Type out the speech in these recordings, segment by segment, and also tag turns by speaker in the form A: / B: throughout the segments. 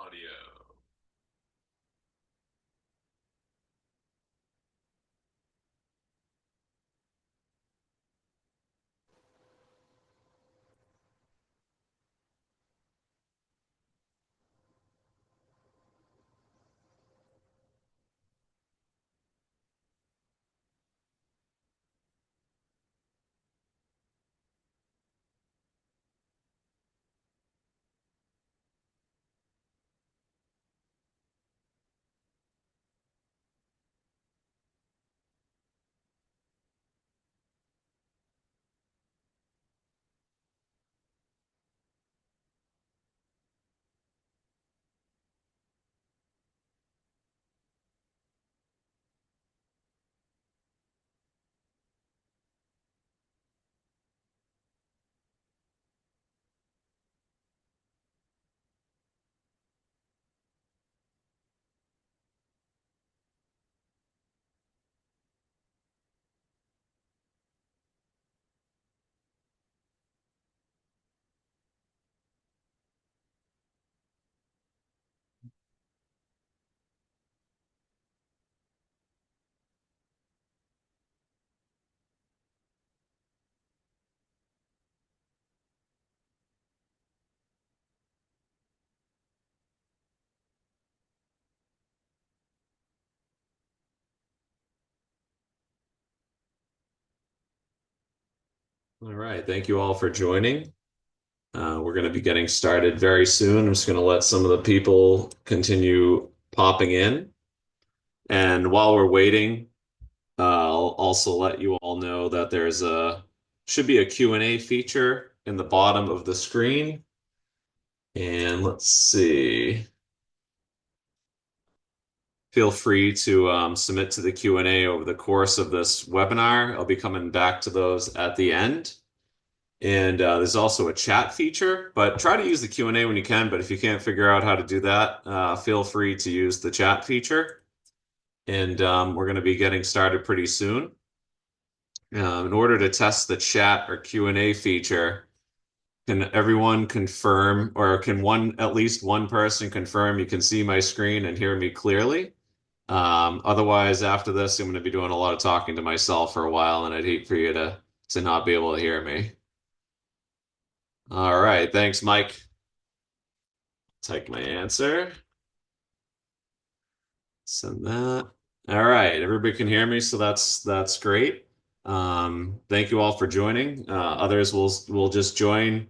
A: audio. All right, thank you all for joining. We're going to be getting started very soon. I'm just going to let some of the people continue popping in. And while we're waiting, I'll also let you all know that should be a Q&A feature in the bottom of the screen. And let's see. Feel free to submit to the Q&A over the course of this webinar. I'll be coming back to those at the end. And there's also a chat feature, but try to use the Q&A when you can. But if you can't figure out how to do that, feel free to use the chat feature. And we're going to be getting started pretty soon. In order to test the chat or Q&A feature, can everyone confirm, or can at least one person confirm you can see my screen and hear me clearly? Otherwise, after this, I'm going to be doing a lot of talking to myself for a while, and I'd hate for you to not be able to hear me. All right, thanks, Mike. Take my answer. Send that. All right, everybody can hear me, so that's great. Thank you all for joining. Others will just join.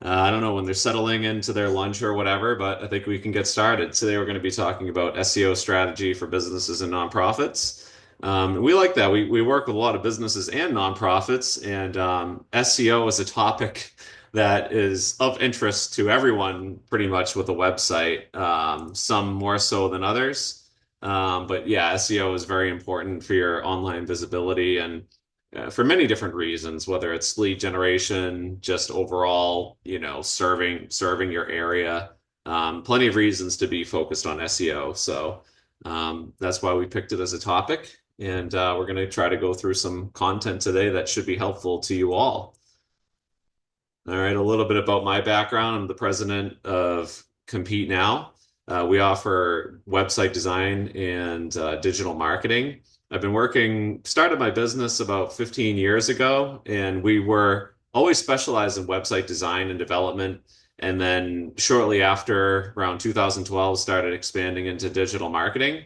A: I don't know when they're settling into their lunch or whatever, but I think we can get started. Today we're going to be talking about SEO strategy for businesses and nonprofits. We like that. We work with a lot of businesses and nonprofits, and SEO is a topic that is of interest to everyone pretty much with a website, some more so than others. But yeah, SEO is very important for your online visibility and for many different reasons, whether it's lead generation, just overall, serving your area. Plenty of reasons to be focused on SEO. So that's why we picked it as a topic. And we're going to try to go through some content today that should be helpful to you all. All right, a little bit about my background. I'm the president of Compete Now. We offer website design and digital marketing. Started my business about 15 years ago, and we were always specialized in website design and development. And then shortly after, around 2012, started expanding into digital marketing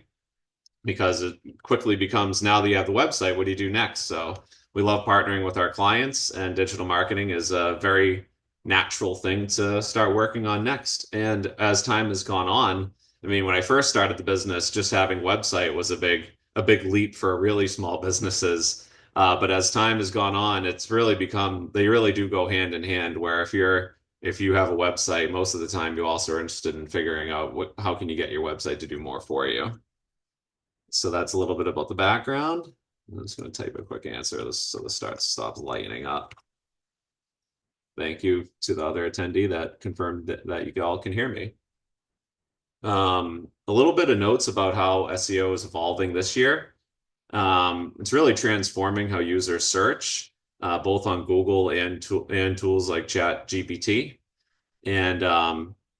A: because it quickly becomes now that you have the website, what do you do next? So we love partnering with our clients, and digital marketing is a very natural thing to start working on next. And as time has gone on, I mean, when I first started the business, just having website was a big leap for really small businesses. But as time has gone on, it's really become they really do go hand in hand. Where if you have a website, most of the time you also are interested in figuring out how can you get your website to do more for you. So that's a little bit about the background. I'm just going to type a quick answer so this stops lighting up. Thank you to the other attendee that confirmed that you all can hear me. A little bit of notes about how SEO is evolving this year. It's really transforming how users search, both on Google and tools like ChatGPT. And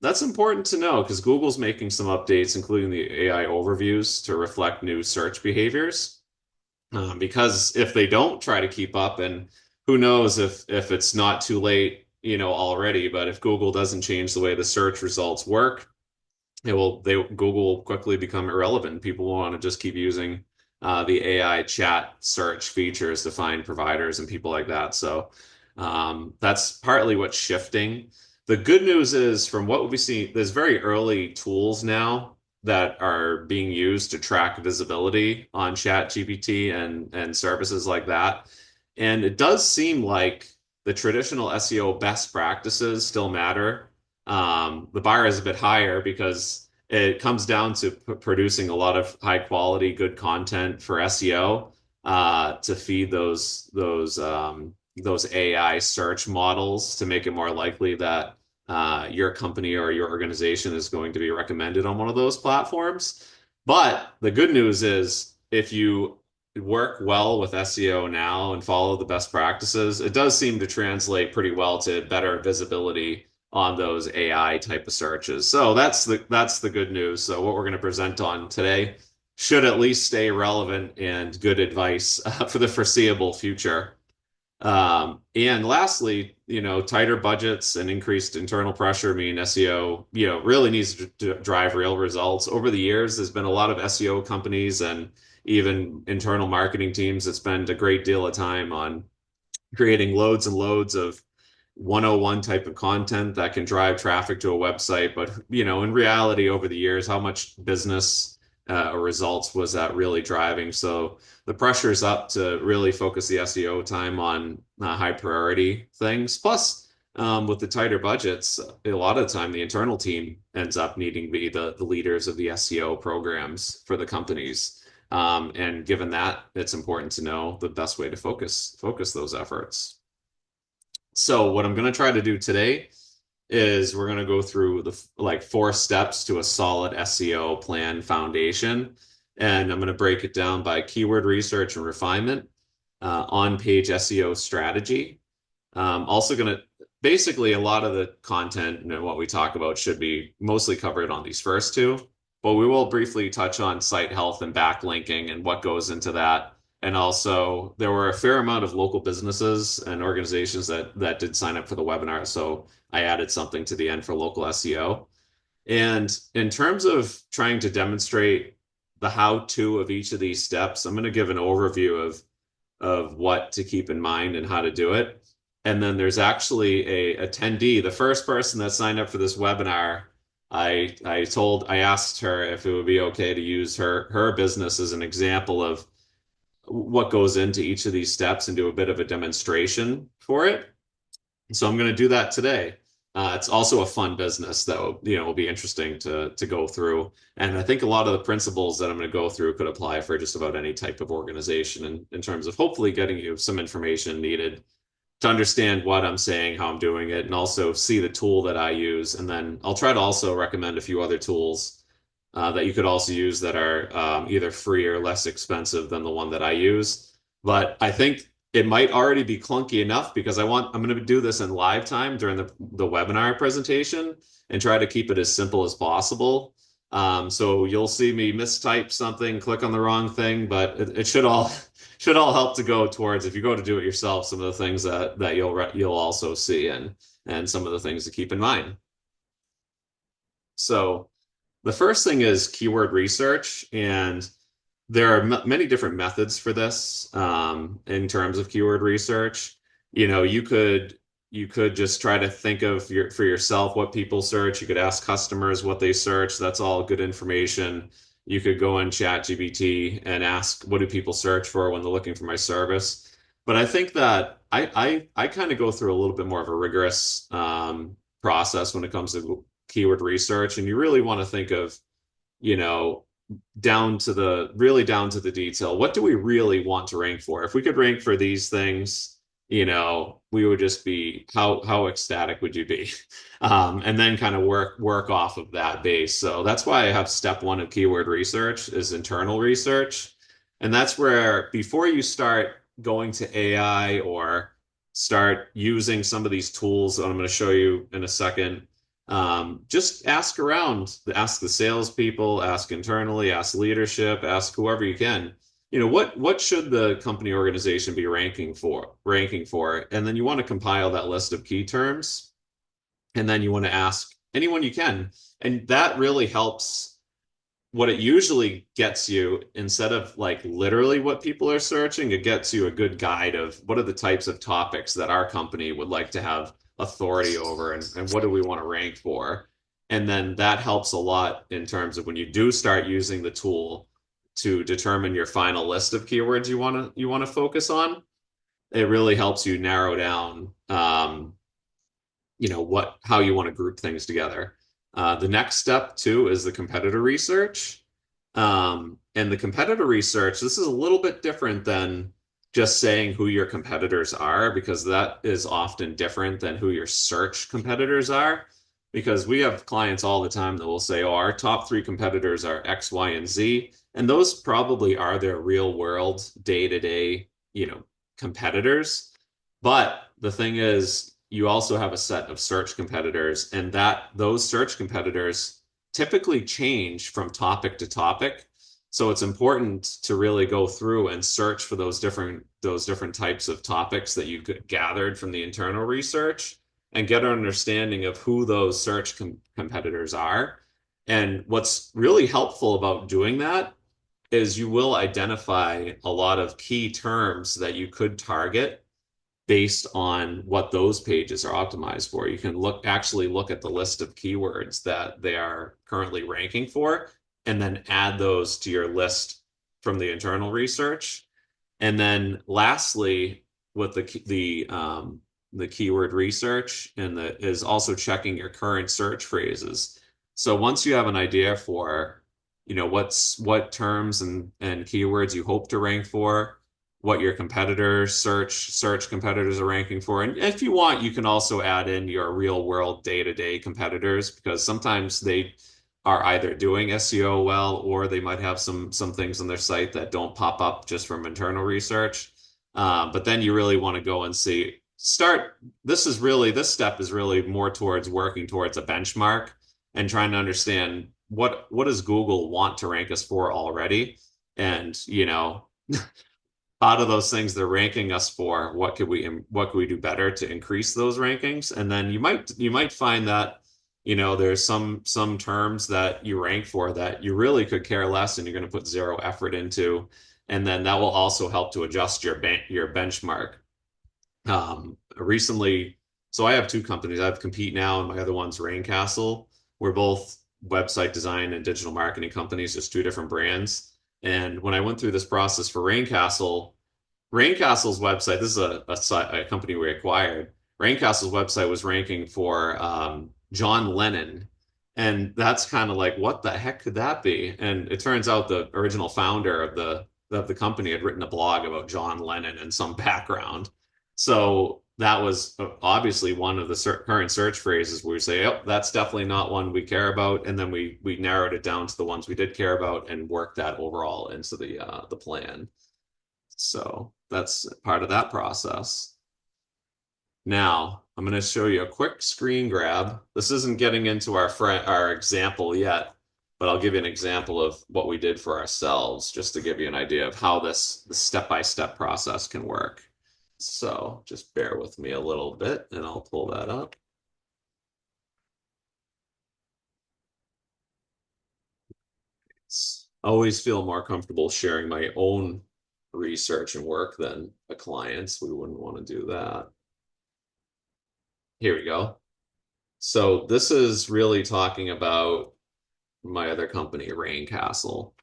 A: That's important to know because Google's making some updates, including the AI overviews, to reflect new search behaviors. Because if they don't try to keep up, and who knows if it's not too late, already, but if Google doesn't change the way the search results work, Google will quickly become irrelevant. People will want to just keep using the AI chat search features to find providers and people like that. So that's partly what's shifting. The good news is, from what we see, there's very early tools now that are being used to track visibility on ChatGPT and services like that. And it does seem like the traditional SEO best practices still matter. The bar is a bit higher because it comes down to producing a lot of high quality, good content for SEO to feed those AI search models to make it more likely that your company or your organization is going to be recommended on one of those platforms. But the good news is, if you work well with SEO now and follow the best practices, it does seem to translate pretty well to better visibility on those AI type of searches. So that's the good news. So what we're going to present on today should at least stay relevant and good advice for the foreseeable future. And lastly, tighter budgets and increased internal pressure mean SEO, really needs to drive real results. Over the years, there's been a lot of SEO companies and even internal marketing teams that spend a great deal of time on creating loads and loads of 101 type of content that can drive traffic to a website. But, in reality, over the years, how much business or results was that really driving? So the pressure is up to really focus the SEO time on high priority things. Plus, with the tighter budgets, a lot of the time the internal team ends up needing to be the leaders of the SEO programs for the companies. And given that, it's important to know the best way to focus those efforts. So what I'm going to try to do today is we're going to go through the like 4 steps to a solid SEO plan foundation. And I'm going to break it down by keyword research and refinement, on-page SEO strategy. Also going to basically, a lot of the content and what we talk about should be mostly covered on these first two, but we will briefly touch on site health and backlinking and what goes into that. And also, there were a fair amount of local businesses and organizations that did sign up for the webinar, so I added something to the end for local SEO. And in terms of trying to demonstrate the how-to of each of these steps, I'm going to give an overview of what to keep in mind and how to do it. And then there's actually a attendee, the first person that signed up for this webinar. I asked her if it would be okay to use her business as an example of what goes into each of these steps and do a bit of a demonstration for it. So I'm going to do that today. It's also a fun business that will be interesting to go through. And I think a lot of the principles that I'm going to go through could apply for just about any type of organization in terms of hopefully getting you some information needed to understand what I'm saying, how I'm doing it, and also see the tool that I use. And then I'll try to also recommend a few other tools that you could also use that are either free or less expensive than the one that I use. But I think it might already be clunky enough because I'm going to do this in live time during the webinar presentation and try to keep it as simple as possible. So you'll see me mistype something, click on the wrong thing, but it should all help to go towards, if you go to do it yourself, some of the things that you'll also see and some of the things to keep in mind. So the first thing is keyword research, and there are many different methods for this in terms of keyword research. You could just try to think of for yourself what people search. You could ask customers what they search. That's all good information. You could go in ChatGPT and ask, what do people search for when they're looking for my service? But I think that I kind of go through a little bit more of a rigorous process when it comes to keyword research, and you really want to think of, you know, down to the detail. What do we really want to rank for? If we could rank for these things, we would just be, how ecstatic would you be? And then kind of work off of that base. So that's why I have step one of keyword research is internal research. And that's where, before you start going to AI or start using some of these tools that I'm going to show you in a second, Just ask around, ask the salespeople, ask internally, ask leadership, ask whoever you can. What should the company organization be ranking for? And then you want to compile that list of key terms, and then you want to ask anyone you can. And that really helps. What it usually gets you, instead of like literally what people are searching, it gets you a good guide of what are the types of topics that our company would like to have authority over, and what do we want to rank for. And then that helps a lot in terms of when you do start using the tool to determine your final list of keywords you want to focus on. It really helps you narrow down how you want to group things together. The next step too is the competitor research. And the competitor research, this is a little bit different than just saying who your competitors are, because that is often different than who your search competitors are. Because we have clients all the time that will say, oh, our top three competitors are X, Y, and Z. And those probably are their real world, day-to-day, competitors. But the thing is, you also have a set of search competitors, and that those search competitors typically change from topic to topic. So it's important to really go through and search for those different types of topics that you gathered from the internal research, and get an understanding of who those search competitors are. And what's really helpful about doing that is you will identify a lot of key terms that you could target based on what those pages are optimized for. You can actually look at the list of keywords that they are currently ranking for, and then add those to your list from the internal research. And then lastly, with the keyword research and the is also checking your current search phrases. So once you have an idea for, what terms and keywords you hope to rank for, what your competitors search competitors are ranking for. And if you want, you can also add in your real world day-to-day competitors, because sometimes they are either doing SEO well, or they might have some things on their site that don't pop up just from internal research. But then you really want to go and this step is really more towards working towards a benchmark and trying to understand what does Google want to rank us for already. And out of those things they're ranking us for, what could we do better to increase those rankings? And then you might find that there's some terms that you rank for that you really could care less, and you're going to put zero effort into, and then that will also help to adjust your benchmark. Recently, so I have two companies. I have Compete Now, and my other one's Raincastle. We're both website design and digital marketing companies, just two different brands. And when I went through this process for Raincastle's website, this is a company we acquired. Raincastle's website was ranking for John Lennon. And that's kind of like, what the heck could that be? And it turns out the original founder of the company had written a blog about John Lennon and some background. So that was obviously one of the current search phrases where we say, oh, that's definitely not one we care about. And then we narrowed it down to the ones we did care about and worked that overall into the plan. So that's part of that process. Now, I'm going to show you a quick screen grab. This isn't getting into our example yet, but I'll give you an example of what we did for ourselves, just to give you an idea of how this step-by-step process can work. So just bear with me a little bit and I'll pull that up. Always feel more comfortable sharing my own research and work than a client's. We wouldn't want to do that. Here we go. So this is really talking about my other company, Raincastle.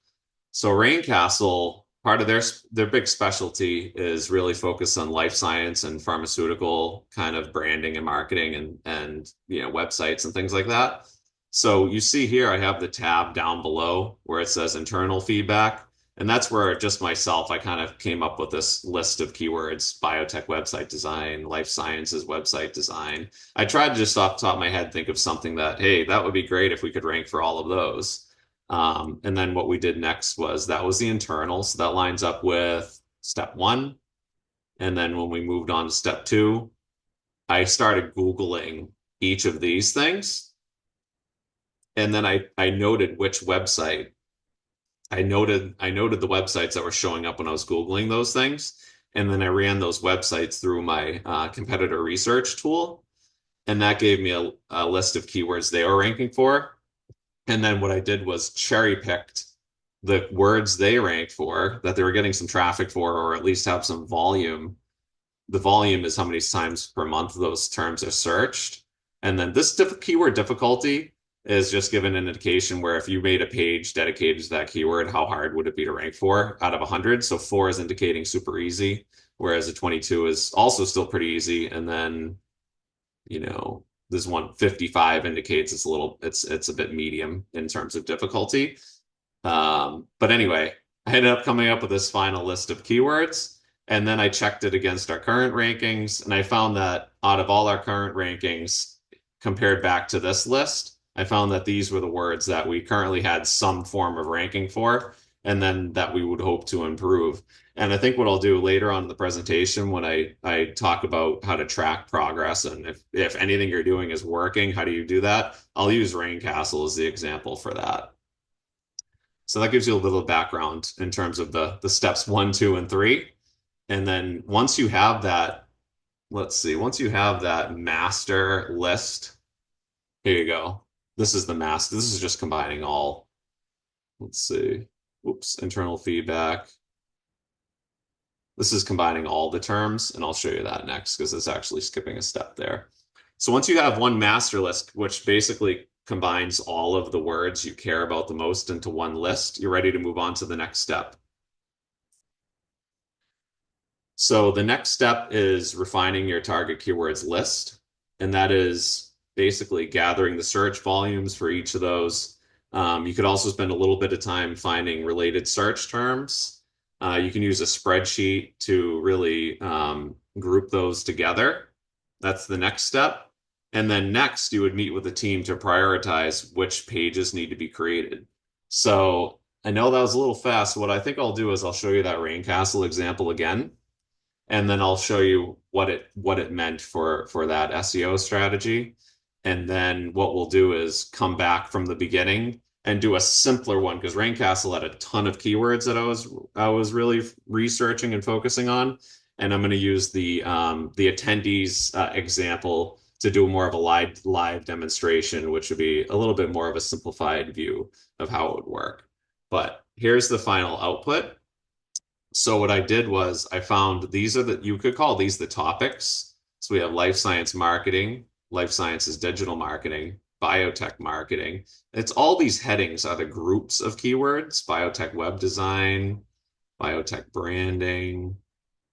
A: So Raincastle, part of their big specialty is really focused on life science and pharmaceutical kind of branding and marketing, and websites and things like that. So you see here, I have the tab down below where it says internal feedback. And that's where just myself, I kind of came up with this list of keywords: biotech website design, life sciences website design. I tried to just off the top of my head think of something that, hey, that would be great if we could rank for all of those. And then what we did next was that was the internal. So that lines up with step one. And then when we moved on to step two, I started Googling each of these things. And then I noted which website. I noted the websites that were showing up when I was Googling those things. And then I ran those websites through my competitor research tool. And that gave me a list of keywords they were ranking for. And then what I did was cherry picked the words they ranked for that they were getting some traffic for, or at least have some volume. The volume is how many times per month those terms are searched. And then this keyword difficulty is just given an indication where if you made a page dedicated to that keyword, how hard would it be to rank for out of 100? So 4 is indicating super easy, whereas a 22 is also still pretty easy. And then, this 155 indicates it's a bit medium in terms of difficulty. But anyway, I ended up coming up with this final list of keywords, and then I checked it against our current rankings, and I found that out of all our current rankings compared back to this list, I found that these were the words that we currently had some form of ranking for, and then that we would hope to improve. And I think what I'll do later on in the presentation when I talk about how to track progress and if anything you're doing is working, how do you do that? I'll use Raincastle as the example for that. So that gives you a little background in terms of the steps 1, 2, and 3. And then once you have that, let's see, once you have that master list, here you go. This is the master. This is just combining all, let's see, oops, internal feedback. This is combining all the terms, and I'll show you that next because it's actually skipping a step there. So once you have one master list, which basically combines all of the words you care about the most into one list, you're ready to move on to the next step. So the next step is refining your target keywords list, and that is basically gathering the search volumes for each of those. You could also spend a little bit of time finding related search terms. You can use a spreadsheet to really group those together. That's the next step. And then next, you would meet with the team to prioritize which pages need to be created. So I know that was a little fast. What I think I'll do is I'll show you that Raincastle example again, and then I'll show you what it meant for that SEO strategy. And then what we'll do is come back from the beginning and do a simpler one because Raincastle had a ton of keywords that I was really researching and focusing on. And I'm going to use the attendees example to do more of a live demonstration, which would be a little bit more of a simplified view of how it would work. But here's the final output. So what I did was I found you could call these the topics. So we have life science marketing, life sciences digital marketing, biotech marketing. It's all these headings are the groups of keywords: biotech web design, biotech branding,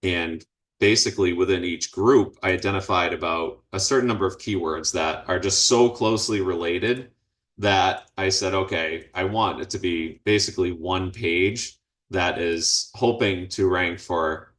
A: and basically within each group, I identified about a certain number of keywords that are just so closely related that I said, okay, I want it to be basically one page that is hoping to rank for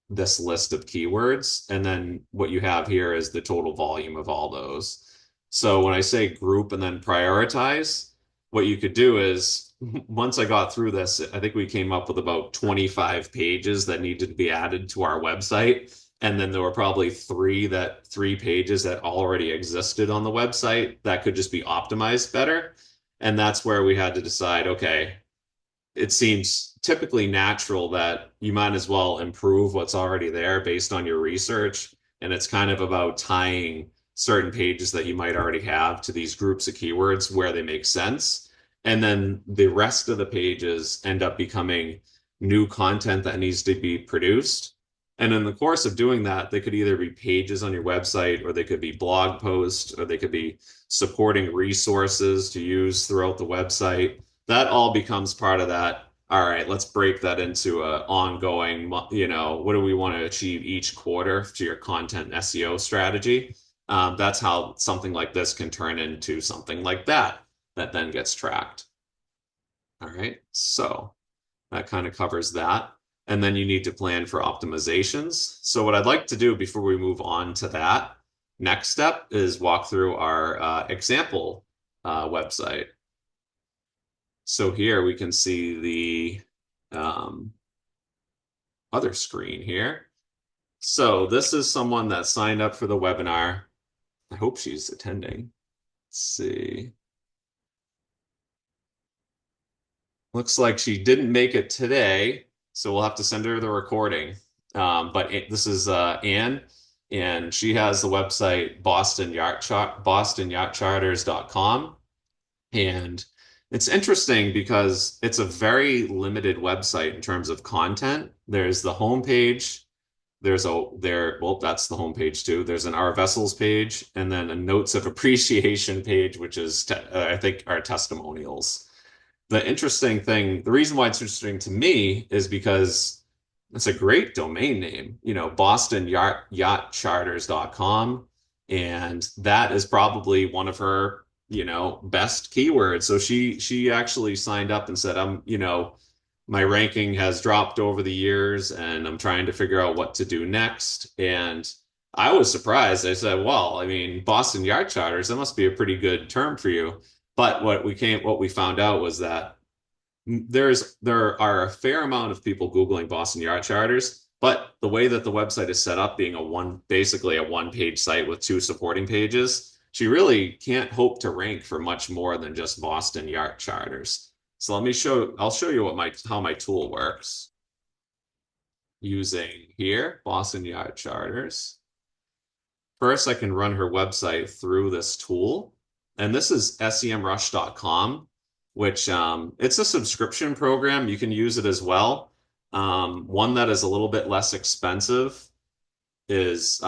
A: this list of keywords. And then what you have here is the total volume of all those. So when I say group and then prioritize, what you could do is once I got through this, I think we came up with about 25 pages that needed to be added to our website. And then there were probably three pages that already existed on the website that could just be optimized better. And that's where we had to decide, okay, it seems typically natural that you might as well improve what's already there based on your research. And it's kind of about tying certain pages that you might already have to these groups of keywords where they make sense. And then the rest of the pages end up becoming new content that needs to be produced. And in the course of doing that, they could either be pages on your website, or they could be blog posts, or they could be supporting resources to use throughout the website. That all becomes part of that. All right, let's break that into a ongoing, what do we want to achieve each quarter to your content SEO strategy? That's how something like this can turn into something like that then gets tracked. All right, so that kind of covers that. And then you need to plan for optimizations. So what I'd like to do before we move on to that next step is walk through our example website. So here we can see the other screen here. So this is someone that signed up for the webinar. I hope she's attending. Let's see. Looks like she didn't make it today, so we'll have to send her the recording. But this is Anne, and she has the website bostonyachtcharters.com. And it's interesting because it's a very limited website in terms of content. There's the homepage. Well, that's the homepage too. There's an Our Vessels page and then a Notes of Appreciation page, which is, I think, our testimonials. The interesting thing, the reason why it's interesting to me is because it's a great domain name, Boston Yacht Charters.com. And that is probably one of her, best keywords. So she actually signed up and said, my ranking has dropped over the years and I'm trying to figure out what to do next. And I was surprised. I said, well, I mean, Boston Yacht Charters, that must be a pretty good term for you. But what we found out was that there are a fair amount of people Googling Boston Yacht Charters, but the way that the website is set up, being basically a one-page site with two supporting pages, she really can't hope to rank for much more than just Boston Yacht Charters. So I'll show you how my tool works using here, Boston Yacht Charters. First, I can run her website through this tool. And this is semrush.com, which it's a subscription program. You can use it as well. One that is a little bit less expensive is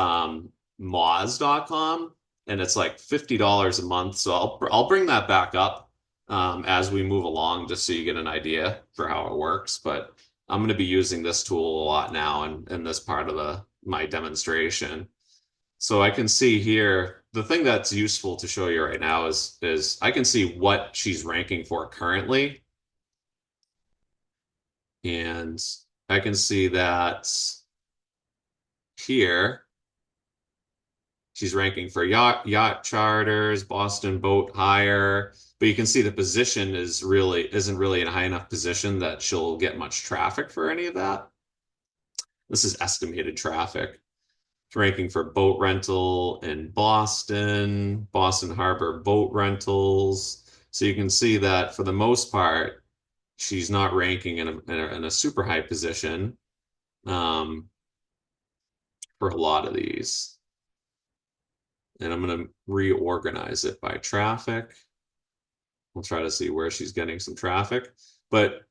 A: moz.com, and it's like $50 a month. So I'll bring that back up as we move along, just so you get an idea for how it works. But I'm going to be using this tool a lot now in this part of my demonstration. So I can see here, the thing that's useful to show you right now is I can see what she's ranking for currently. And I can see that here she's ranking for yacht charters, Boston boat hire, but you can see the position isn't really in a high enough position that she'll get much traffic for any of that. This is estimated traffic. Ranking for boat rental in Boston, Boston Harbor boat rentals. So you can see that for the most part, she's not ranking in a super high position um, for a lot of these. And I'm going to reorganize it by traffic. We'll try to see where she's getting some traffic. But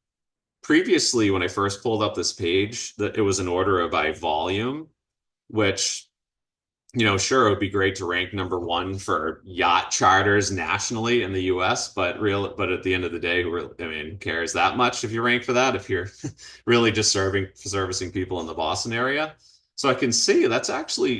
A: previously, when I first pulled up this page, it was an order by volume, which sure, it would be great to rank number one for yacht charters nationally in the US, but at the end of the day, who cares that much if you rank for that, if you're really just servicing people in the Boston area. So I can see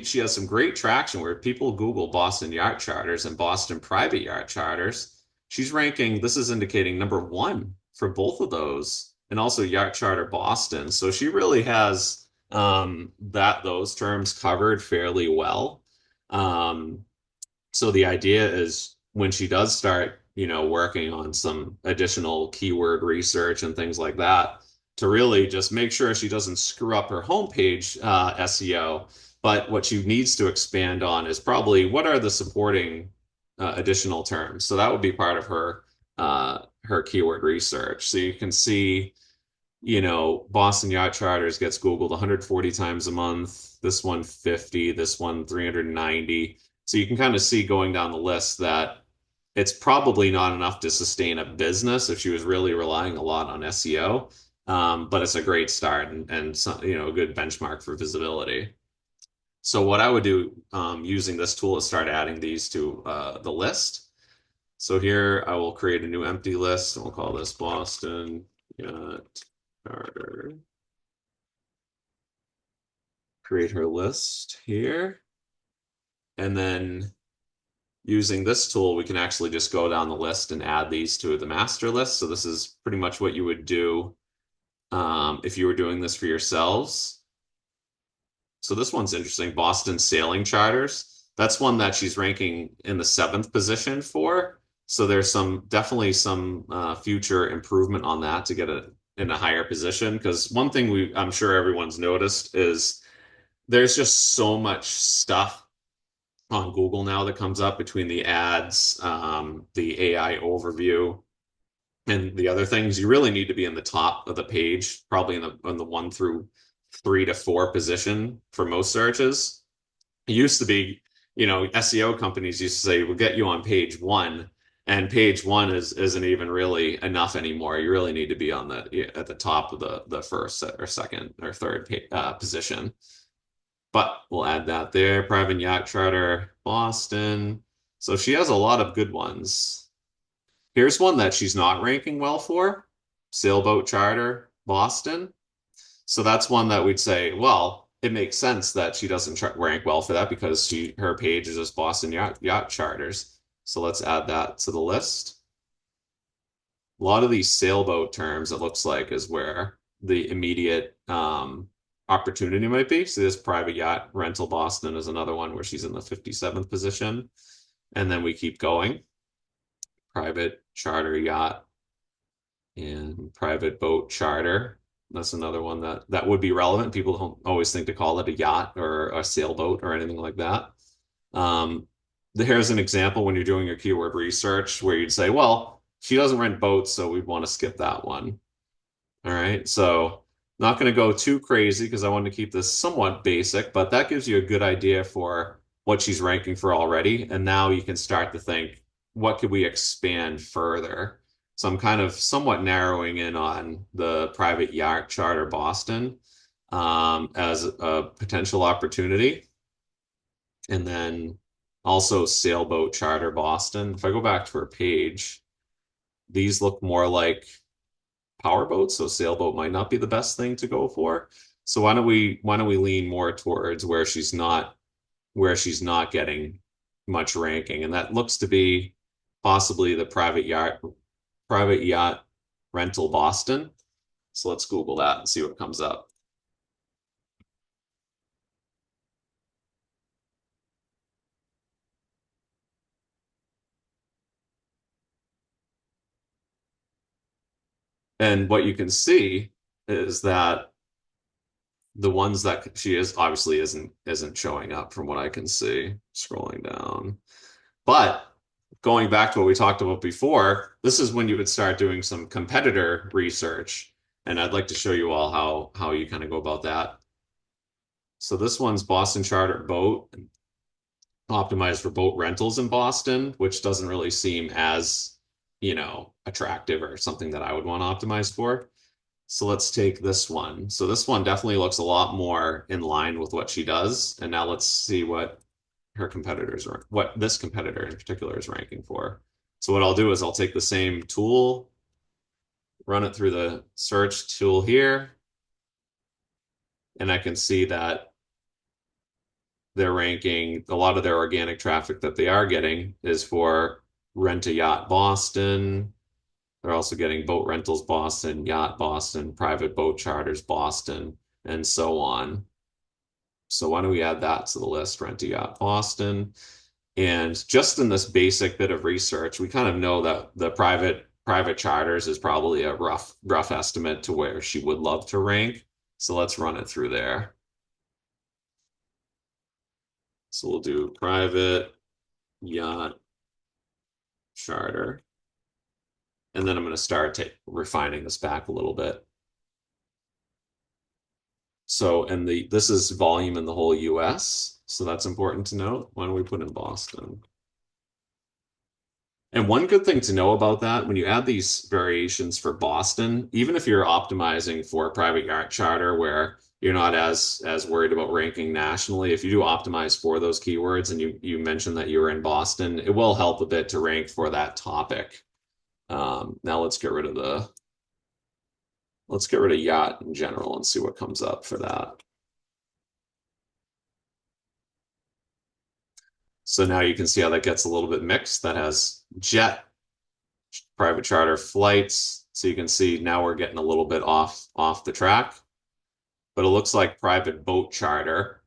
A: she has some great traction where people Google Boston yacht charters and Boston private yacht charters. She's ranking, this is indicating number one for both of those, and also yacht charter Boston. So she really has those terms covered fairly well. Um, so the idea is when she does start, working on some additional keyword research and things like that, to really just make sure she doesn't screw up her homepage SEO. But what she needs to expand on is probably what are the supporting additional terms. So that would be part of her keyword research. So you can see Boston Yacht Charters gets Googled 140 times a month, this one 50, this one 390. So you can kind of see going down the list that it's probably not enough to sustain a business if she was really relying a lot on SEO. But it's a great start and a good benchmark for visibility. So what I would do using this tool is start adding these to the list. So here I will create a new empty list and we'll call this Boston Yacht Charter. Create her list here. And then using this tool, we can actually just go down the list and add these to the master list. So this is pretty much what you would do if you were doing this for yourselves. So this one's interesting, Boston Sailing Charters. That's one that she's ranking in the 7th position for. So there's definitely some future improvement on that to get it in a higher position. Because one thing I'm sure everyone's noticed is there's just so much stuff on Google now that comes up between the ads, the AI overview, And the other things, you really need to be in the top of the page, probably in the 1 through 3 to 4 position for most searches. It used to be, SEO companies used to say, we'll get you on page one, and page one isn't even really enough anymore. You really need to be on at the top of the first or second or third position. But we'll add that there. Private yacht charter, Boston. So she has a lot of good ones. Here's one that she's not ranking well for. Sailboat charter, Boston. So that's one that we'd say, well, it makes sense that she doesn't rank well for that because her page is just Boston yacht charters. So let's add that to the list. A lot of these sailboat terms, it looks like, is where the immediate opportunity might be. So this private yacht rental Boston is another one where she's in the 57th position. And then we keep going. Private charter yacht and private boat charter. That's another one that would be relevant. People don't always think to call it a yacht or a sailboat or anything like that. Um, Here's an example when you're doing your keyword research where you'd say, well, she doesn't rent boats, so we'd want to skip that one. All right, so not going to go too crazy because I want to keep this somewhat basic, but that gives you a good idea for what she's ranking for already. And now you can start to think, what could we expand further? So I'm kind of somewhat narrowing in on the private yacht charter Boston as a potential opportunity. And then also sailboat charter Boston. If I go back to her page, these look more like powerboat, so sailboat might not be the best thing to go for. So why don't we lean more towards where she's not getting much ranking, and that looks to be possibly the private yacht rental Boston. So let's Google that and see what comes up. And what you can see is that the ones that she is obviously isn't showing up from what I can see scrolling down. But going back to what we talked about before, this is when you would start doing some competitor research. And I'd like to show you all how you kind of go about that. So this one's Boston Charter Boat, optimized for boat rentals in Boston, which doesn't really seem as, attractive or something that I would want to optimize for. So let's take this one. So this one definitely looks a lot more in line with what she does. And now let's see what this competitor in particular is ranking for. So what I'll do is I'll take the same tool, run it through the search tool here, and I can see that they're ranking a lot of their organic traffic that they are getting is for Rent a Yacht Boston. They're also getting Boat Rentals Boston, Yacht Boston, Private Boat Charters Boston, and so on. So why don't we add that to the list, Rent a Yacht Boston. And just in this basic bit of research, we kind of know that the private charters is probably a rough estimate to where she would love to rank. So let's run it through there. So we'll do private yacht charter. And then I'm going to start refining this back a little bit. So, and this is volume in the whole US. So that's important to note. Why don't we put in Boston? And one good thing to know about that, when you add these variations for Boston, even if you're optimizing for a private yacht charter where you're not as worried about ranking nationally, if you do optimize for those keywords and you mentioned that you were in Boston, it will help a bit to rank for that topic. Now let's get rid of yacht in general and see what comes up for that. So now you can see how that gets a little bit mixed. That has jet, private charter flights. So you can see now we're getting a little bit off the track. But it looks like private boat charter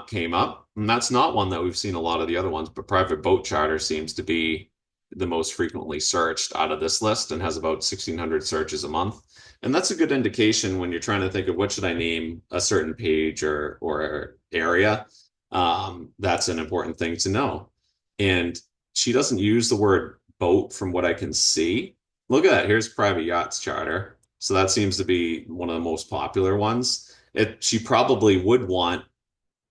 A: came up. And that's not one that we've seen a lot of the other ones, but private boat charter seems to be the most frequently searched out of this list and has about 1,600 searches a month. And that's a good indication when you're trying to think of what should I name a certain page or area. That's an important thing to know. And she doesn't use the word boat from what I can see. Look at that. Here's private yachts charter. So that seems to be one of the most popular ones. She probably would want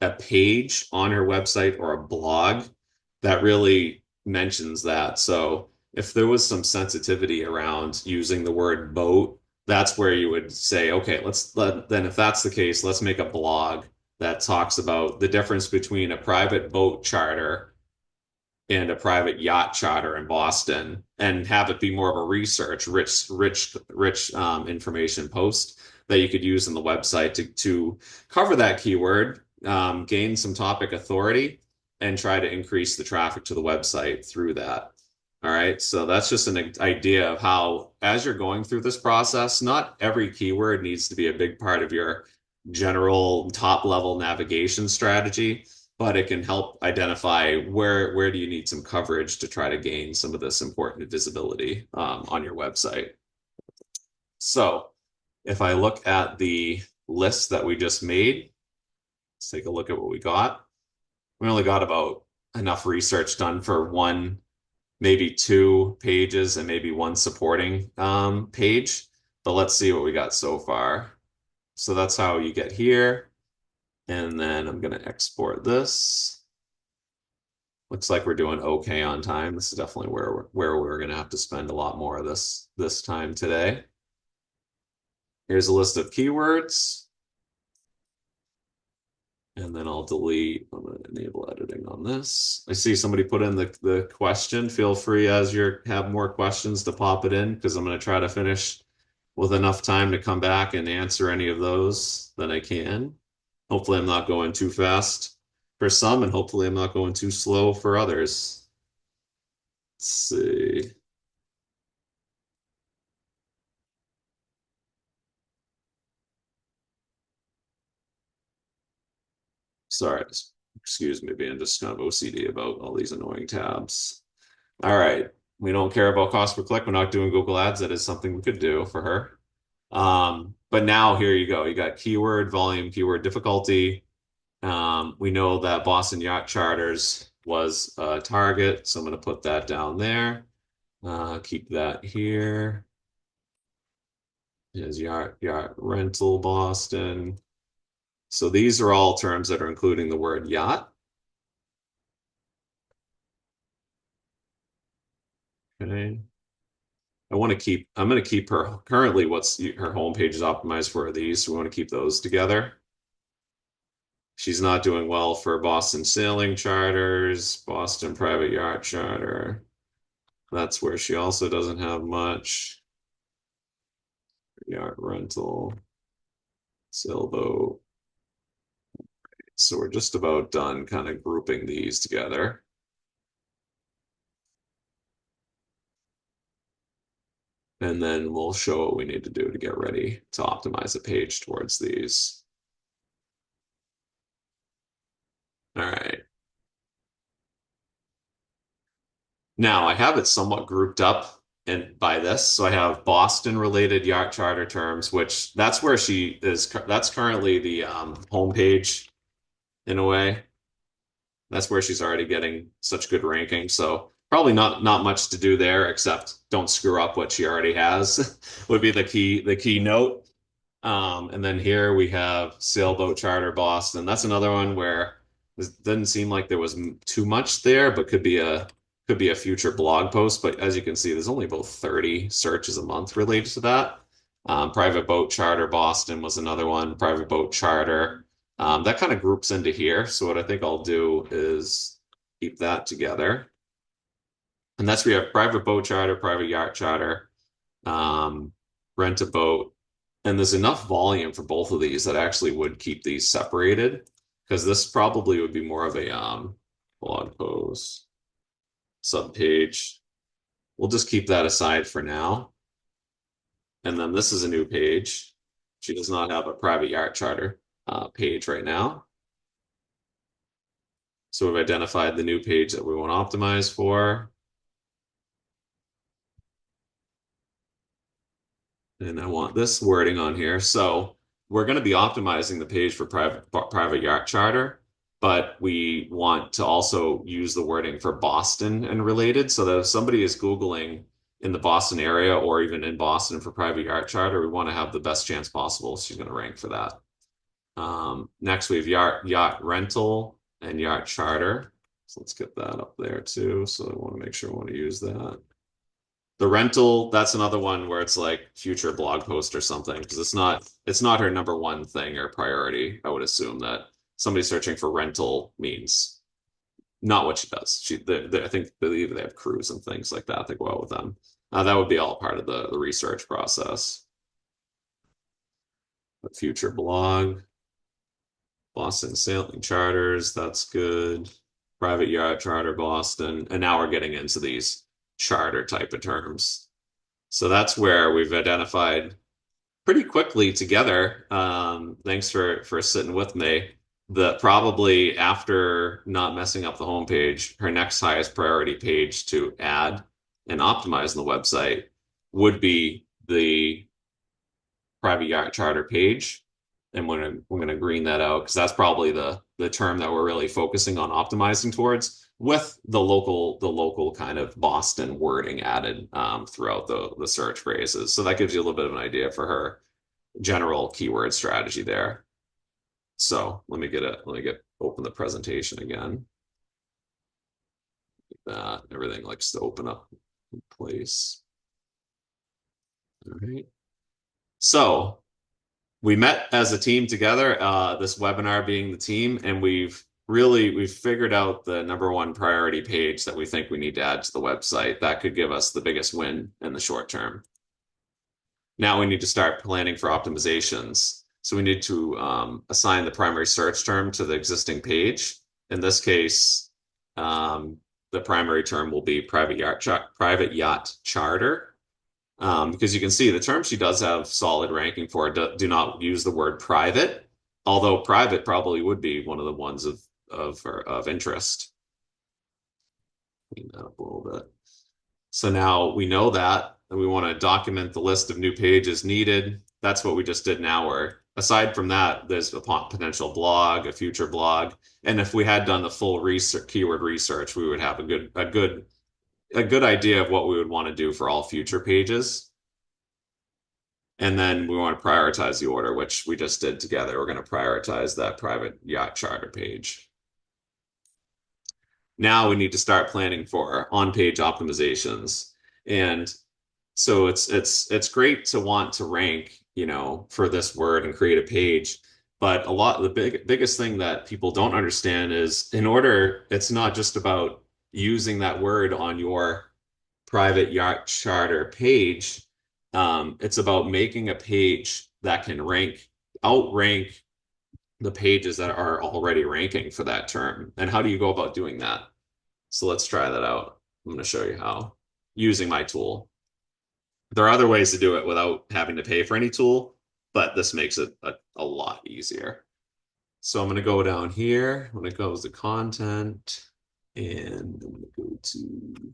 A: a page on her website or a blog that really mentions that. So if there was some sensitivity around using the word boat, that's where you would say, okay, then if that's the case, let's make a blog that talks about the difference between a private boat charter and a private yacht charter in Boston and have it be more of a research, rich information post that you could use on the website to cover that keyword, gain some topic authority, and try to increase the traffic to the website through that. All right, so that's just an idea of how, as you're going through this process, not every keyword needs to be a big part of your general top level navigation strategy, but it can help identify where do you need some coverage to try to gain some of this important visibility on your website. So if I look at the list that we just made, let's take a look at what we got. We only got about enough research done for one, maybe two pages and maybe one supporting page, but let's see what we got so far. So that's how you get here. And then I'm going to export this. Looks like we're doing okay on time. This is definitely where we're going to have to spend a lot more of this time today. Here's a list of keywords, and then I'll delete. I'm going to enable editing on this. I see somebody put in the question. Feel free as you have more questions to pop it in because I'm going to try to finish with enough time to come back and answer any of those that I can. Hopefully, I'm not going too fast for some, and hopefully, I'm not going too slow for others. Let's see. Sorry, excuse me, being just kind of OCD about all these annoying tabs. All right, we don't care about cost per click. We're not doing Google Ads. That is something we could do for her. But now here you go. You got keyword volume, keyword difficulty. We know that Boston Yacht Charters was a target, so I'm going to put that down there. Keep that here. Is yacht rental Boston. So these are all terms that are including the word yacht. Okay. I'm going to keep her currently her homepage is optimized for these. So we want to keep those together. She's not doing well for Boston sailing charters, Boston private yacht charter. That's where she also doesn't have much. Yacht rental, sailboat. So we're just about done kind of grouping these together. And then we'll show what we need to do to get ready to optimize a page towards these. All right. Now I have it somewhat grouped up and by this. So I have Boston related yacht charter terms, which that's where she is. That's currently the homepage in a way. That's where she's already getting such good ranking. So probably not much to do there, except don't screw up what she already has would be the key note. And then here we have Sailboat Charter Boston. That's another one where it doesn't seem like there was too much there, but could be a future blog post. But as you can see, there's only about 30 searches a month related to that. Private Boat Charter Boston was another one. Private Boat Charter. That kind of groups into here. So what I think I'll do is keep that together. And that's where you have private boat charter, private yacht charter, um, rent a boat. And there's enough volume for both of these that actually would keep these separated because this probably would be more of a blog post subpage. We'll just keep that aside for now. And then this is a new page. She does not have a private yacht charter page right now. So we've identified the new page that we want to optimize for. And I want this wording on here. So we're going to be optimizing the page for private yacht charter, but we want to also use the wording for Boston and related so that if somebody is Googling in the Boston area or even in Boston for private yacht charter, we want to have the best chance possible. She's going to rank for that. Next, we have yacht rental and yacht charter. So let's get that up there too. So I want to make sure I want to use that. The rental, that's another one where it's like future blog post or something because it's not her number one thing or priority. I would assume that somebody searching for rental means not what she does. I think believe they have crews and things like that that go out with them. That would be all part of the research process. The future blog, Boston sailing charters, that's good. Private yacht charter, Boston, and now we're getting into these charter type of terms. So that's where we've identified pretty quickly together. Thanks for sitting with me. The probably after not messing up the homepage, her next highest priority page to add and optimize on the website would be the private yacht charter page. And we're gonna green that out because that's probably the term that we're really focusing on optimizing towards with the local kind of Boston wording added throughout the search phrases. So that gives you a little bit of an idea for her general keyword strategy there. So let me open the presentation again. That everything likes to open up in place. All right. So we met as a team together, this webinar being the team, and we've figured out the number one priority page that we think we need to add to the website. That could give us the biggest win in the short term. Now we need to start planning for optimizations. So we need to assign the primary search term to the existing page. In this case, the primary term will be private yacht charter. Because you can see the term she does have solid ranking for do not use the word private, although private probably would be one of the ones of interest. Clean that up a little bit. So now we know that, and we want to document the list of new pages needed. That's what we just did now. Where aside from that, there's a potential blog, a future blog, and if we had done the full keyword research, we would have a good idea of what we would want to do for all future pages. And then we want to prioritize the order, which we just did together. We're going to prioritize that private yacht charter page. Now we need to start planning for on-page optimizations. And so it's great to want to rank, for this word and create a page. But the biggest thing that people don't understand is it's not just about using that word on your private yacht charter page. It's about making a page that can outrank the pages that are already ranking for that term. And how do you go about doing that? So let's try that out. I'm going to show you how using my tool. There are other ways to do it without having to pay for any tool, but this makes it a lot easier. So I'm going to go down here when it goes to content, and I'm going to go to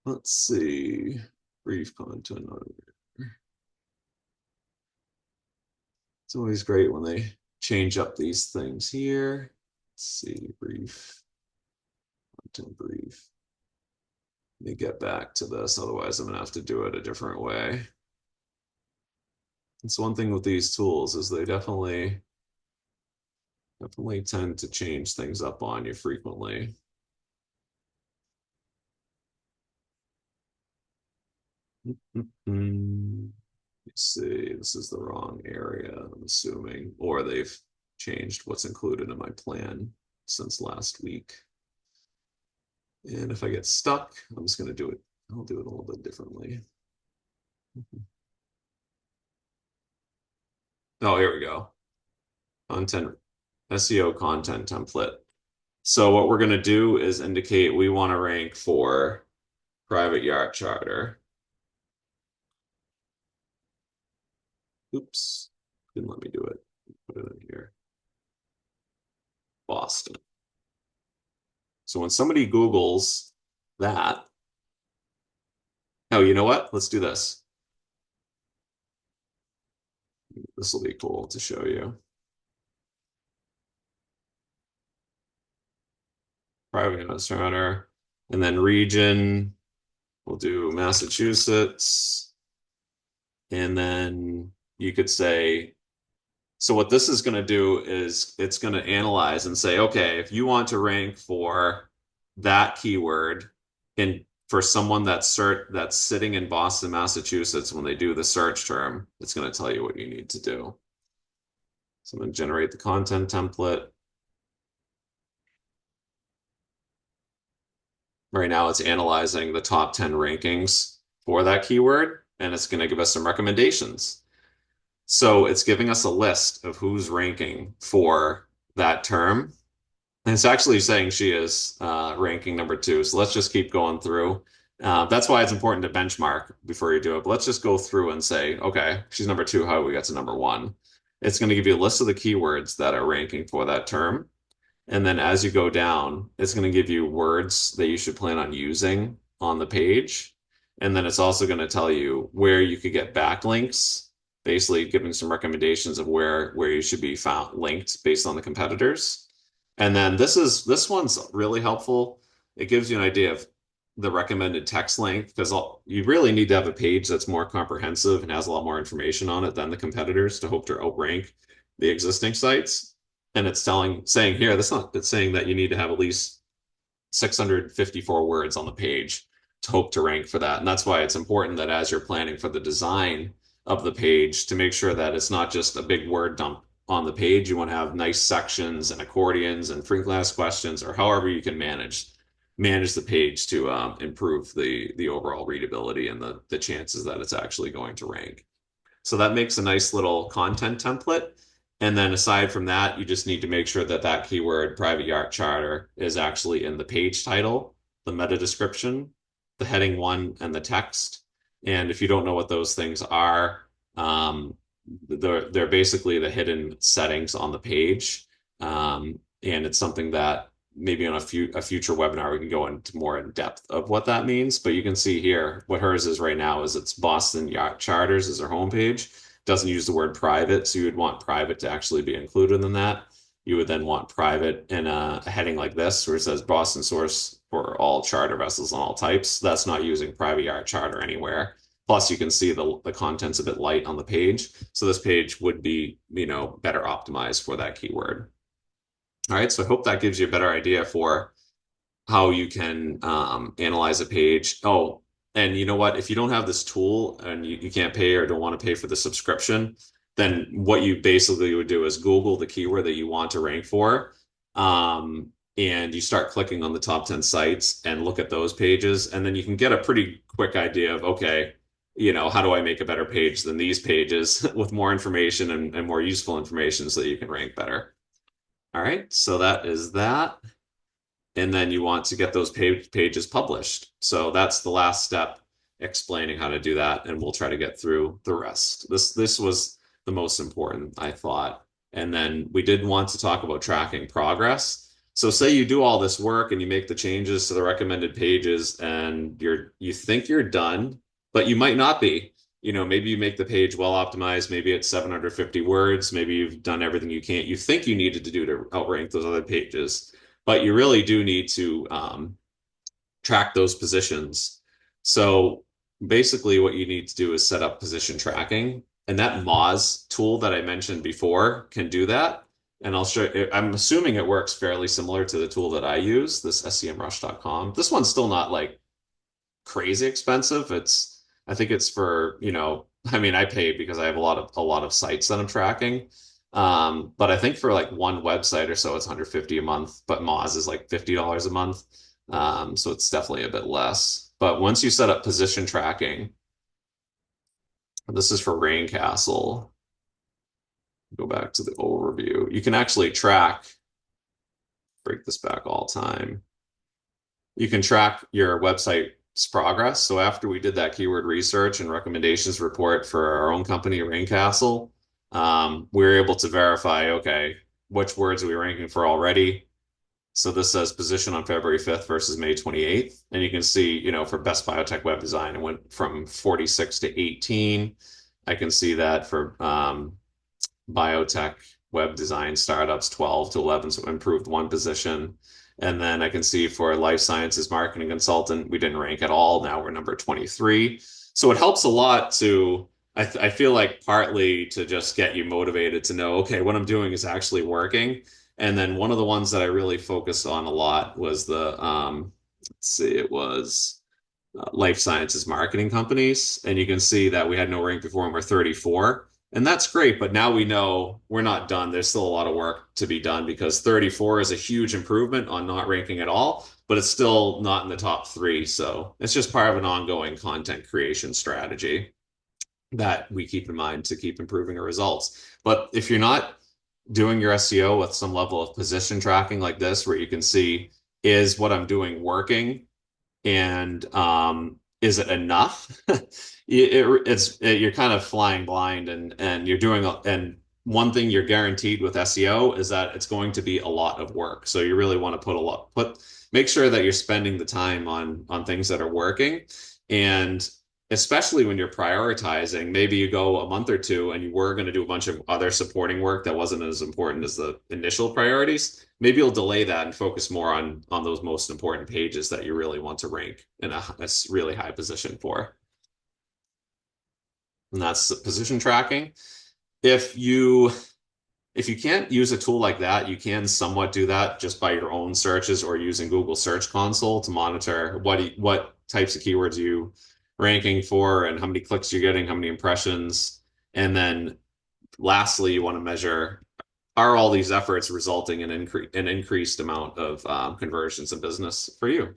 A: let's see, brief content. It's always great when they change up these things here. Let's see, brief, content brief. Let me get back to this, otherwise I'm gonna have to do it a different way. It's one thing with these tools is they definitely tend to change things up on you frequently. Let's see, this is the wrong area, I'm assuming, or they've changed what's included in my plan since last week. And if I get stuck, I'm just going to do it. I'll do it a little bit differently. Oh, here we go. Content, SEO content template. So what we're going to do is indicate we want to rank for private yacht charter. Oops, didn't let me do it. Put it in here. Boston. So when somebody Googles that, oh, you know what? Let's do this. This will be cool to show you. private starter, and then region, we'll do Massachusetts, and then you could say, so what this is going to do is it's going to analyze and say, okay, if you want to rank for that keyword in for someone that's sitting in Boston, Massachusetts, when they do the search term, it's going to tell you what you need to do. So I'm going to generate the content template. Right now it's analyzing the top 10 rankings for that keyword, and it's going to give us some recommendations. So it's giving us a list of who's ranking for that term. And it's actually saying she is ranking number two. So let's just keep going through. That's why it's important to benchmark before you do it. But let's just go through and say, okay, she's number two. How do we get to number one? It's going to give you a list of the keywords that are ranking for that term. And then as you go down, it's going to give you words that you should plan on using on the page. And then it's also going to tell you where you could get backlinks, basically giving some recommendations of where you should be found linked based on the competitors. And then this one's really helpful. It gives you an idea of the recommended text length because you really need to have a page that's more comprehensive and has a lot more information on it than the competitors to hope to outrank the existing sites. And it's saying here, it's saying that you need to have at least 654 words on the page to hope to rank for that. And that's why it's important that as you're planning for the design of the page to make sure that it's not just a big word dump on the page. You want to have nice sections and accordions and frequently asked questions or however you can manage the page to improve the overall readability and the chances that it's actually going to rank. So that makes a nice little content template. And then aside from that, you just need to make sure that that keyword private yacht charter is actually in the page title, the meta description, the heading one, and the text. And if you don't know what those things are, they're basically the hidden settings on the page. And it's something that maybe on a future webinar we can go into more in depth of what that means. But you can see here what hers is right now is it's Boston Yacht Charters is her homepage. Doesn't use the word private, so you would want private to actually be included in that. You would then want private in a heading like this where it says Boston source for all charter vessels and all types. That's not using private yacht charter anywhere. Plus, you can see the content's a bit light on the page. So this page would be, better optimized for that keyword. All right, so I hope that gives you a better idea for how you can analyze a page. Oh, and you know what? If you don't have this tool and you can't pay or don't want to pay for the subscription, then what you basically would do is Google the keyword that you want to rank for. And you start clicking on the top 10 sites and look at those pages. And then you can get a pretty quick idea of, okay, how do I make a better page than these pages with more information and more useful information so that you can rank better. All right, so that is that. And then you want to get those pages published. So that's the last step, explaining how to do that, and we'll try to get through the rest. This was the most important, I thought. And then we did want to talk about tracking progress. So say you do all this work and you make the changes to the recommended pages and you think you're done, but you might not be. Maybe you make the page well optimized, maybe it's 750 words, maybe you've done everything you think you needed to do to outrank those other pages, but you really do need to track those positions. So basically what you need to do is set up position tracking, and that Moz tool that I mentioned before can do that. And I'll show you, I'm assuming it works fairly similar to the tool that I use, this semrush.com. This one's still not like crazy expensive. I think it's for, I pay because I have a lot of sites that I'm tracking. But I think for like one website or so, it's 150 a month, but Moz is like $50 a month. So it's definitely a bit less. But once you set up position tracking, this is for Raincastle. Go back to the overview. You can actually break this back all time. You can track your website's progress. So after we did that keyword research and recommendations report for our own company, Raincastle, we were able to verify, okay, which words are we ranking for already? So this says position on February 5th versus May 28th. And you can see, for best biotech web design, it went from 46 to 18. I can see that for biotech web design startups, 12 to 11, so improved one position. And then I can see for life sciences marketing consultant, we didn't rank at all. Now we're number 23. So it helps a lot to, I feel like partly to just get you motivated to know, okay, what I'm doing is actually working. And then one of the ones that I really focused on a lot was let's see, it was life sciences marketing companies. And you can see that we had no rank before and we're 34. And that's great, but now we know we're not done. There's still a lot of work to be done because 34 is a huge improvement on not ranking at all, but it's still not in the top three. So it's just part of an ongoing content creation strategy that we keep in mind to keep improving our results. But if you're not doing your SEO with some level of position tracking like this, where you can see, is what I'm doing working? And is it enough? You're kind of flying blind, and you're doing and one thing you're guaranteed with SEO is that it's going to be a lot of work. So you really want to put make sure that you're spending the time on things that are working, and especially when you're prioritizing, maybe you go a month or two and you were going to do a bunch of other supporting work that wasn't as important as the initial priorities. Maybe you'll delay that and focus more on those most important pages that you really want to rank in a really high position for. And that's position tracking. If you if you can't use a tool like that, you can somewhat do that just by your own searches or using Google Search Console to monitor what types of keywords you ranking for and how many clicks you're getting, how many impressions. And then lastly, you want to measure, are all these efforts resulting in an increased amount of conversions in business for you?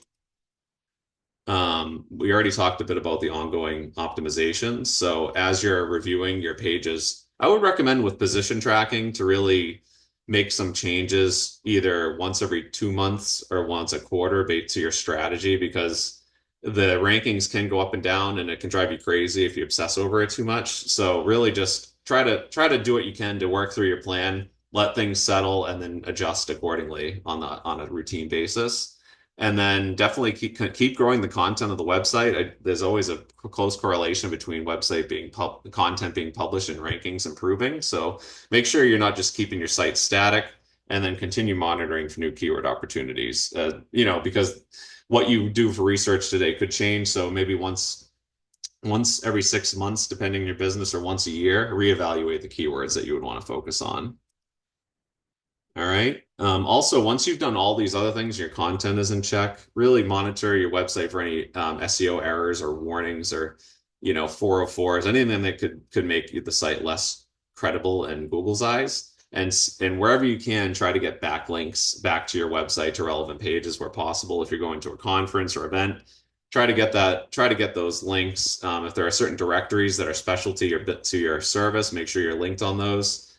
A: We already talked a bit about the ongoing optimizations. So as you're reviewing your pages, I would recommend with position tracking to really make some changes either once every 2 months or once a quarter based to your strategy, because the rankings can go up and down and it can drive you crazy if you obsess over it too much. So really just try to do what you can to work through your plan, let things settle, and then adjust accordingly on a routine basis. And then definitely keep growing the content of the website. There's always a close correlation between website being content being published and rankings improving. So make sure you're not just keeping your site static, and then continue monitoring for new keyword opportunities. Because what you do for research today could change. So maybe once every 6 months, depending on your business, or once a year, reevaluate the keywords that you would want to focus on. All right. Also, once you've done all these other things, your content is in check, really monitor your website for any SEO errors or warnings or 404s, anything that could make the site less credible in Google's eyes. And wherever you can, try to get backlinks back to your website to relevant pages where possible. If you're going to a conference or event, try to get those links. If there are certain directories that are special to your service, make sure you're linked on those.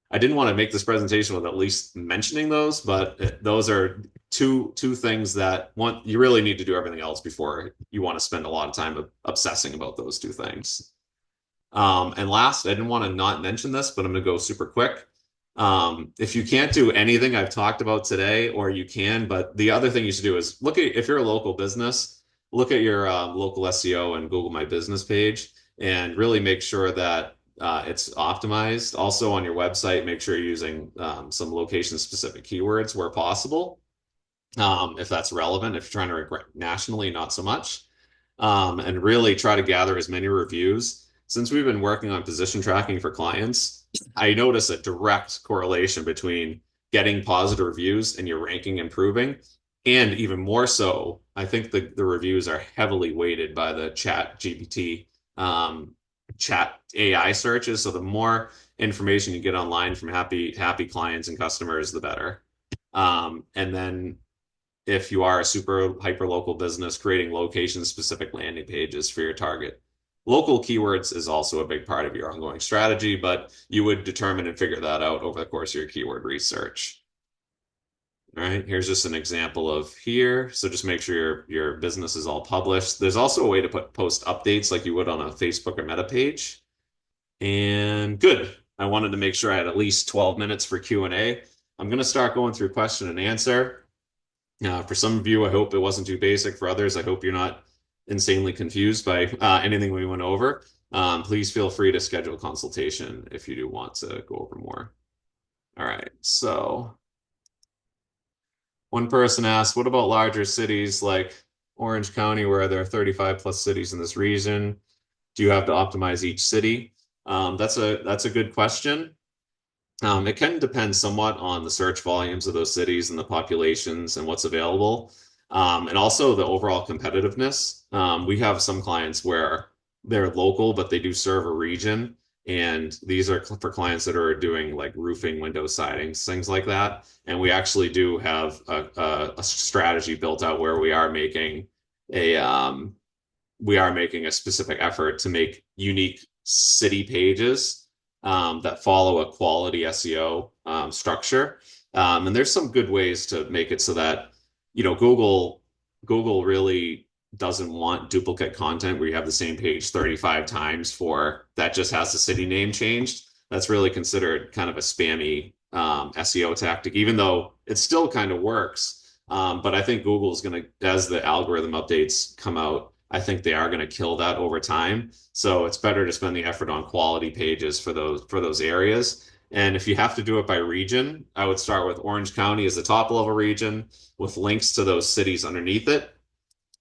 A: I didn't want to make this presentation with at least mentioning those, but those are two things that you really need to do everything else before you want to spend a lot of time obsessing about those two things. And last, I didn't want to not mention this, but I'm going to go super quick. If you can't do anything I've talked about today, or you can, but the other thing you should do is if you're a local business, look at your local SEO and Google My Business page and really make sure that it's optimized. Also on your website, make sure you're using some location specific keywords where possible, if that's relevant. If you're trying to rank nationally, not so much. And really try to gather as many reviews. Since we've been working on position tracking for clients, I notice a direct correlation between getting positive reviews and your ranking improving. And even more so, I think the reviews are heavily weighted by the chat GPT chat AI searches. So the more information you get online from happy clients and customers, the better. And then if you are a super hyper local business, creating location specific landing pages for your target local keywords is also a big part of your ongoing strategy, but you would determine and figure that out over the course of your keyword research. All right, here's just an example of here. So just make sure your business is all published. There's also a way to post updates like you would on a Facebook or Meta page. And good. I wanted to make sure I had at least 12 minutes for Q&A. I'm going to start going through question and answer. For some of you, I hope it wasn't too basic. For others, I hope you're not insanely confused by anything we went over. Please feel free to schedule a consultation if you do want to go over more. All right, so One person asked, what about larger cities like Orange County, where there are 35 plus cities in this region? Do you have to optimize each city? That's a good question. It can depend somewhat on the search volumes of those cities and the populations and what's available, and also the overall competitiveness. We have some clients where they're local, but they do serve a region, and these are for clients that are doing like roofing, window sidings, things like that. And we actually do have a strategy built out where a we are making a specific effort to make unique city pages that follow a quality SEO structure. And there's some good ways to make it so that, Google really doesn't want duplicate content where you have the same page 35 times for that just has the city name changed. That's really considered kind of a spammy SEO tactic, even though it still kind of works. But I think Google's going to, as the algorithm updates come out, I think they are going to kill that over time. So it's better to spend the effort on quality pages for those areas. And if you have to do it by region, I would start with Orange County as the top level region with links to those cities underneath it.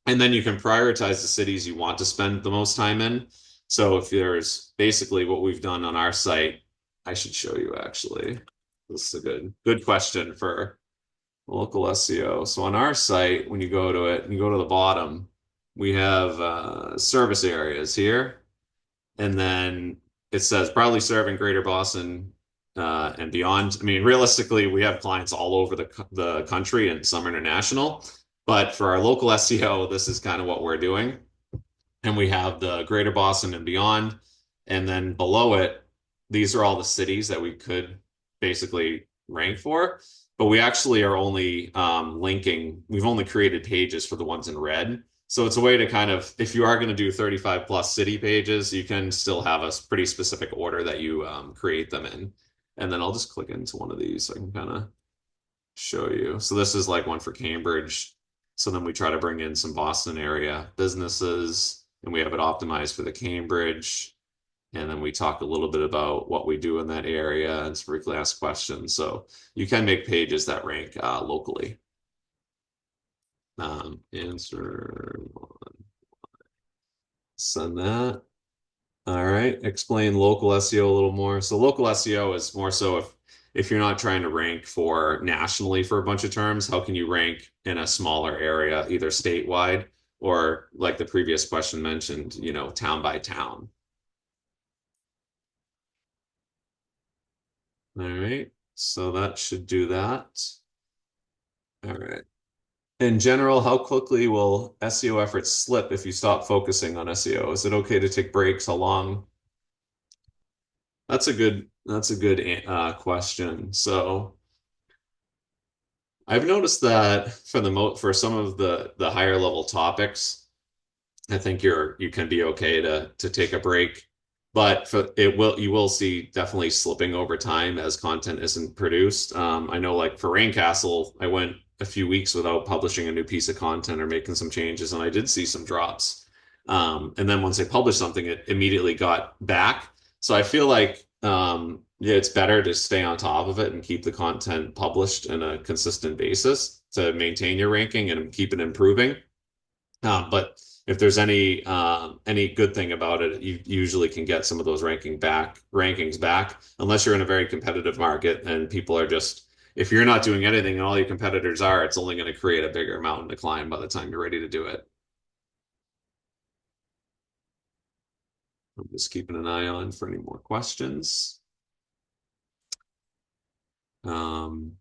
A: And then you can prioritize the cities you want to spend the most time in. So if there's basically what we've done on our site, I should show you actually. This is a good question for local SEO. So on our site, when you go to it, and you go to the bottom, we have service areas here, and then it says proudly serving Greater Boston and beyond. I mean, realistically, we have clients all over the country and some international, but for our local SEO, this is kind of what we're doing. And we have the Greater Boston and beyond. And then below it, these are all the cities that we could basically rank for. But we actually are only linking, we've only created pages for the ones in red. So it's a way to kind of, if you are going to do 35 plus city pages, you can still have a pretty specific order that you create them in. And then I'll just click into one of these so I can kind of show you. So this is like one for Cambridge. So then we try to bring in some Boston area businesses and we have it optimized for the Cambridge. And then we talk a little bit about what we do in that area and some frequently asked questions. So you can make pages that rank locally. Answer, send that. All right, explain local SEO a little more. So local SEO is more so if you're not trying to rank for nationally for a bunch of terms, how can you rank in a smaller area, either statewide or like the previous question mentioned, town by town. All right, so that should do that. All right. In general, how quickly will SEO efforts slip if you stop focusing on SEO? Is it okay to take breaks? How long? That's a good question. So I've noticed that for some of the higher level topics, I think you can be okay to take a break, but you will see definitely slipping over time as content isn't produced. I know like for Raincastle, I went a few weeks without publishing a new piece of content or making some changes, and I did see some drops. And then once I published something, it immediately got back. So I feel like yeah, it's better to stay on top of it and keep the content published in a consistent basis to maintain your ranking and keep it improving. But if there's any good thing about it, you usually can get some of those rankings back, unless you're in a very competitive market and people are just if you're not doing anything and all your competitors are, it's only going to create a bigger mountain to climb by the time you're ready to do it. I'm just keeping an eye on for any more questions. Um,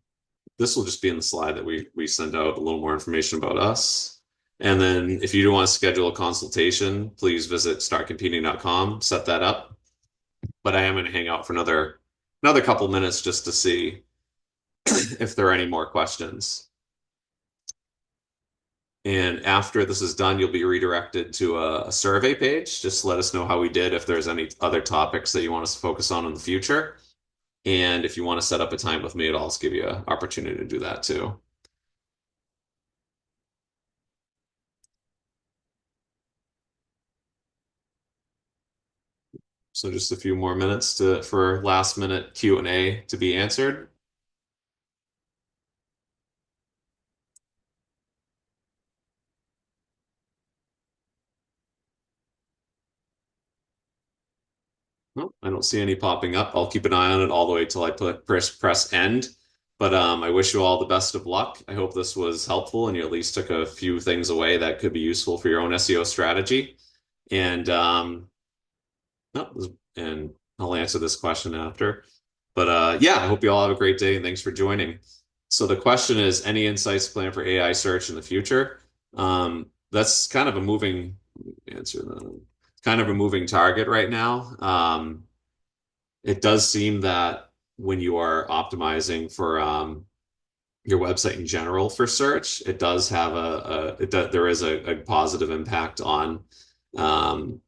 A: this will just be in the slide that we send out a little more information about us. And then if you do want to schedule a consultation, please visit startcompeting.com, set that up. But I am going to hang out for another couple minutes just to see if there are any more questions. And after this is done, you'll be redirected to a survey page. Just let us know how we did, if there's any other topics that you want us to focus on in the future. And if you want to set up a time with me, it'll also give you an opportunity to do that too. So just a few more minutes for last minute Q&A to be answered. No, I don't see any popping up. I'll keep an eye on it all the way till I press end. But I wish you all the best of luck. I hope this was helpful and you at least took a few things away that could be useful for your own SEO strategy. And no, and I'll answer this question after. But yeah, I hope you all have a great day and thanks for joining. So the question is, any insights planned for AI search in the future? That's kind of a moving answer. Kind of a moving target right now. It does seem that when you are optimizing for your website in general for search, it does have there is a positive impact on um,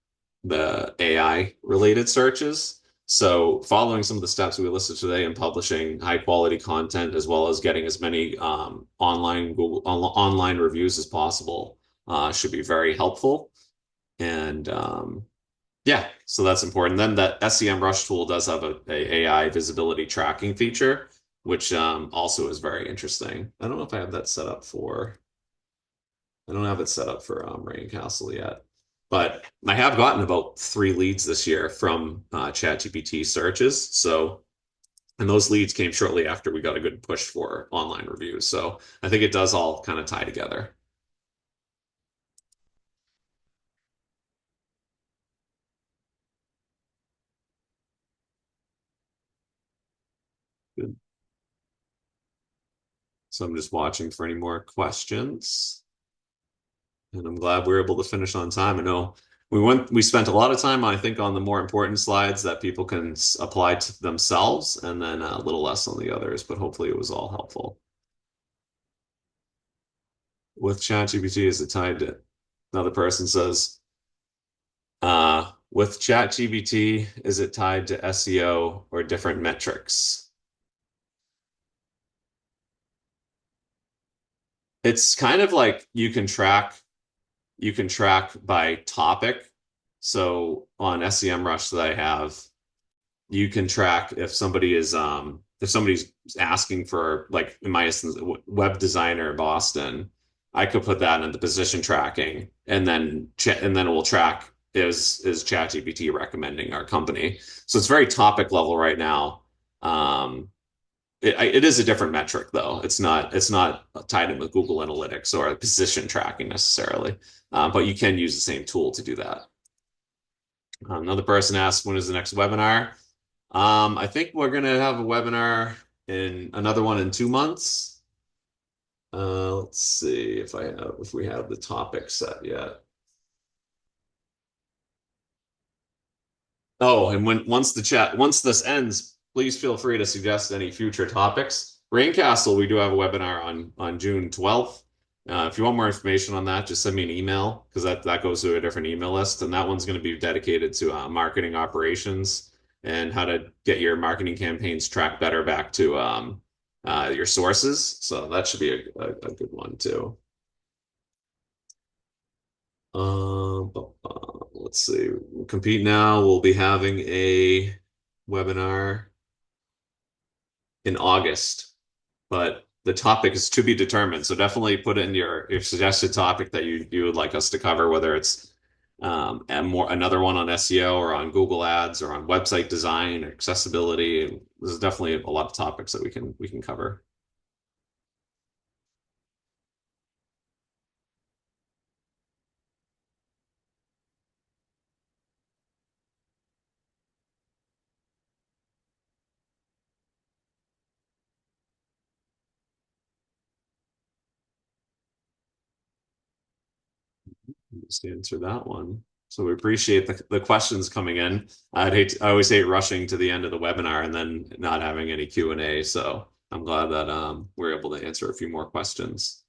A: the AI related searches. So following some of the steps we listed today and publishing high quality content as well as getting as many online reviews as possible should be very helpful. And yeah, so that's important. Then that SEM Rush tool does have a AI visibility tracking feature, which also is very interesting. I don't know if I have that set up for. I don't have it set up for Rain Castle yet, but I have gotten about 3 leads this year from ChatGPT searches. So, and those leads came shortly after we got a good push for online reviews. So I think it does all kind of tie together. Good. So I'm just watching for any more questions. And I'm glad we were able to finish on time. I know we spent a lot of time, I think, on the more important slides that people can apply to themselves, and then a little less on the others, but hopefully it was all helpful. With ChatGPT, is it tied to another person says, with ChatGPT, is it tied to SEO or different metrics? It's kind of like you can track by topic. So on SEMrush that I have, you can track if somebody's asking for, like in my instance, web designer in Boston, I could put that in the position tracking and then it will track is ChatGPT recommending our company. So it's very topic level right now. Um, it is a different metric though. It's not tied in with Google Analytics or position tracking necessarily, but you can use the same tool to do that. Another person asked, when is the next webinar? I think we're gonna have a webinar in another one in 2 months. Let's see if we have the topic set yet. Oh, and once this ends, please feel free to suggest any future topics. Raincastle, we do have a webinar on June 12th. If you want more information on that, just send me an email because that goes to a different email list, and that one's going to be dedicated to marketing operations and how to get your marketing campaigns tracked better back to your sources. So that should be a good one too. Let's see. Compete Now will be having a webinar in August, but the topic is to be determined. So definitely put in your suggested topic that you would like us to cover, whether it's and more another one on SEO or on Google Ads or on website design or accessibility. There's definitely a lot of topics that we can cover. Just answer that one. So we appreciate the questions coming in. I always hate rushing to the end of the webinar and then not having any Q&A. So I'm glad that we're able to answer a few more questions.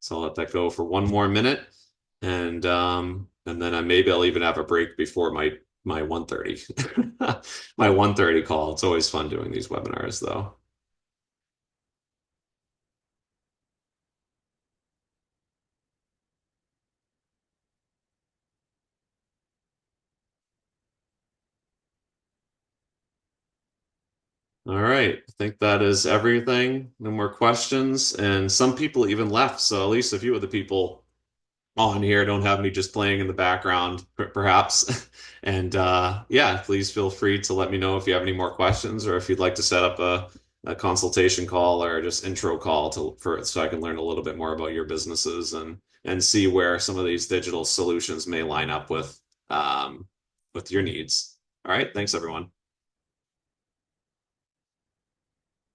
A: So I'll let that go for one more minute, and then maybe I'll even have a break before my 1:30 my 1:30 call. It's always fun doing these webinars though. All right. I think that is everything. No more questions. And some people even left. So at least a few of the people on here. Don't have me just playing in the background, perhaps. And yeah, please feel free to let me know if you have any more questions or if you'd like to set up a consultation call or just intro call for so I can learn a little bit more about your businesses and see where some of these digital solutions may line up with your needs. All right, thanks everyone.